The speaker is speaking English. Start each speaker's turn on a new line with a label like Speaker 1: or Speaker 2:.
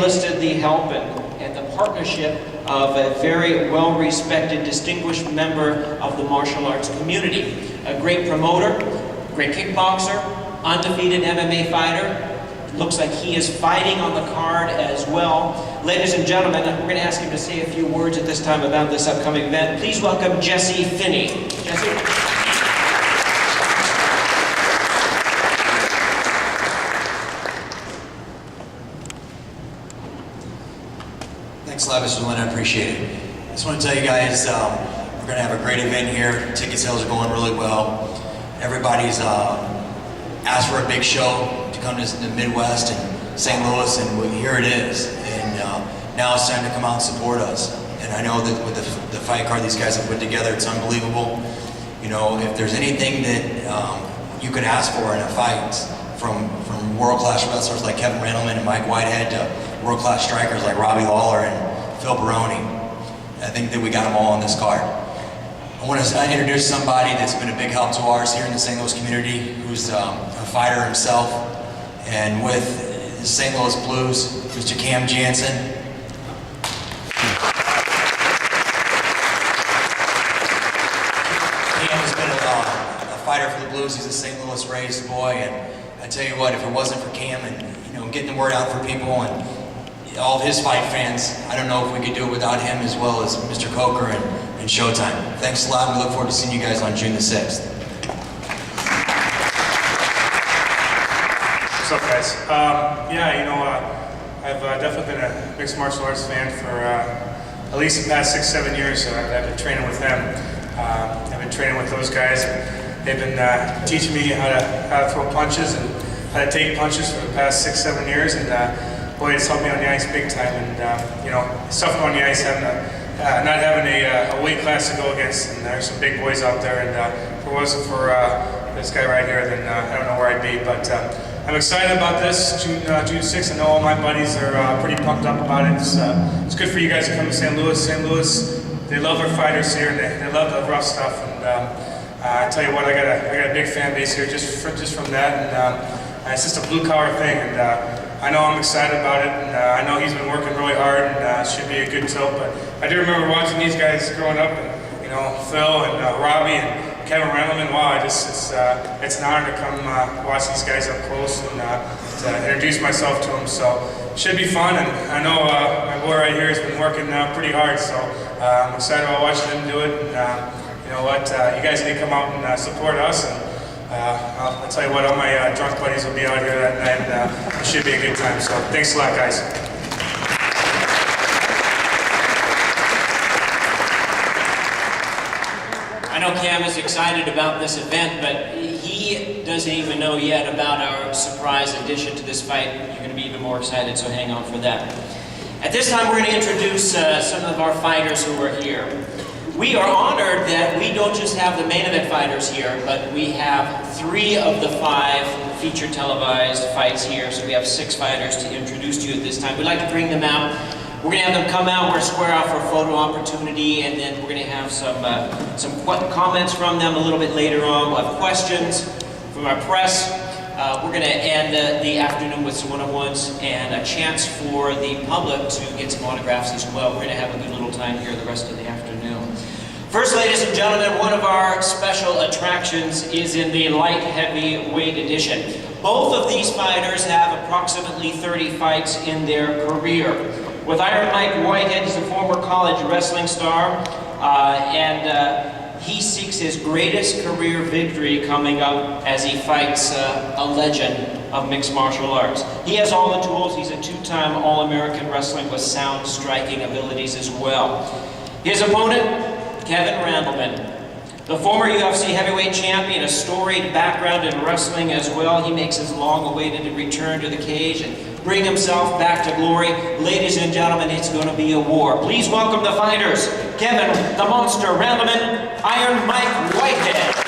Speaker 1: enlisted the help and the partnership of a very well-respected, distinguished member of the martial arts community. A great promoter, great kickboxer, undefeated MMA fighter. Looks like he is fighting on the card as well. Ladies and gentlemen, we're going to ask him to say a few words at this time about this upcoming event. Please welcome Jesse Finney. Jesse.
Speaker 2: Thanks a lot, Mr. Lynn, I appreciate it. I just want to tell you guys, we're going to have a great event here. Ticket sales are going really well. Everybody's asked for a big show to come to the Midwest and St. Louis, and here it is. And now it's time to come out and support us. And I know that with the fight card these guys have put together, it's unbelievable. You know, if there's anything that you could ask for in a fight, from world-class wrestlers like Kevin Randleman and Mike Whitehead to world-class strikers like Robbie Lawler and Phil Baroni, I think that we got them all on this card. I want to introduce somebody that's been a big help to ours here in the St. Louis community, who's a fighter himself, and with the St. Louis Blues, Mr. Cam Jansen. Cam has been a fighter for the Blues. He's a St. Louis raised boy, and I tell you what, if it wasn't for Cam and getting the word out for people and all of his fight fans, I don't know if we could do it without him, as well as Mr. Coker and Showtime. Thanks a lot, and we look forward to seeing you guys on June the 6th.
Speaker 3: What's up, guys? I've definitely been a mixed martial arts fan for at least the past 6-7 years. So I've been training with them. I've been training with those guys. They've been teaching me how to throw punches and how to take punches for the past 6-7 years, and boy, it's helped me on the ice big time. And it's tough on the ice having not having a weight class to go against, and there's some big boys out there. And if it wasn't for this guy right here, then I don't know where I'd be. But I'm excited about this June 6th. I know all my buddies are pretty pumped up about it. It's good for you guys to come to St. Louis. St. Louis, they love their fighters here, and they love the rough stuff. And I tell you what, I got a big fan base here just from that, and it's just a blue collar thing, and I know I'm excited about it, and I know he's been working really hard, and it should be a good tilt. But I do remember watching these guys growing up, and Phil and Robbie and Kevin Randleman. Wow, it's an honor to come watch these guys up close and to introduce myself to them. So it should be fun, and I know my boy right here has been working pretty hard, so I'm excited about watching them do it. And, you know what, you guys need to come out and support us, and I'll tell you what, all my drunk buddies will be out here that night, and it should be a good time. So thanks a lot, guys.
Speaker 1: I know Cam is excited about this event, but he doesn't even know yet about our surprise addition to this fight. You're going to be even more excited, so hang on for that. At this time, we're going to introduce some of our fighters who are here. We are honored that we don't just have the main event fighters here, but we have 3 of the 5 feature televised fights here. So we have 6 fighters to introduce to you at this time. We'd like to bring them out. We're going to have them come out. We're going to square off for a photo opportunity, and then we're going to have some comments from them a little bit later on. We'll have questions from our press. We're going to end the afternoon with some one-on-ones and a chance for the public to get some autographs as well. We're going to have a good little time here the rest of the afternoon. First, ladies and gentlemen, one of our special attractions is in the light heavyweight edition. Both of these fighters have approximately 30 fights in their career. With Iron Mike Whitehead, he's a former college wrestling star, and he seeks his greatest career victory coming up as he fights a legend of mixed martial arts. He has all the tools. He's a 2-time All-American wrestling with sound striking abilities as well. His opponent, Kevin Randleman, the former UFC heavyweight champion, a storied background in wrestling as well. He makes his long-awaited return to the cage and bring himself back to glory. Ladies and gentlemen, it's going to be a war. Please welcome the fighters, Kevin the Monster Randleman, Iron Mike Whitehead.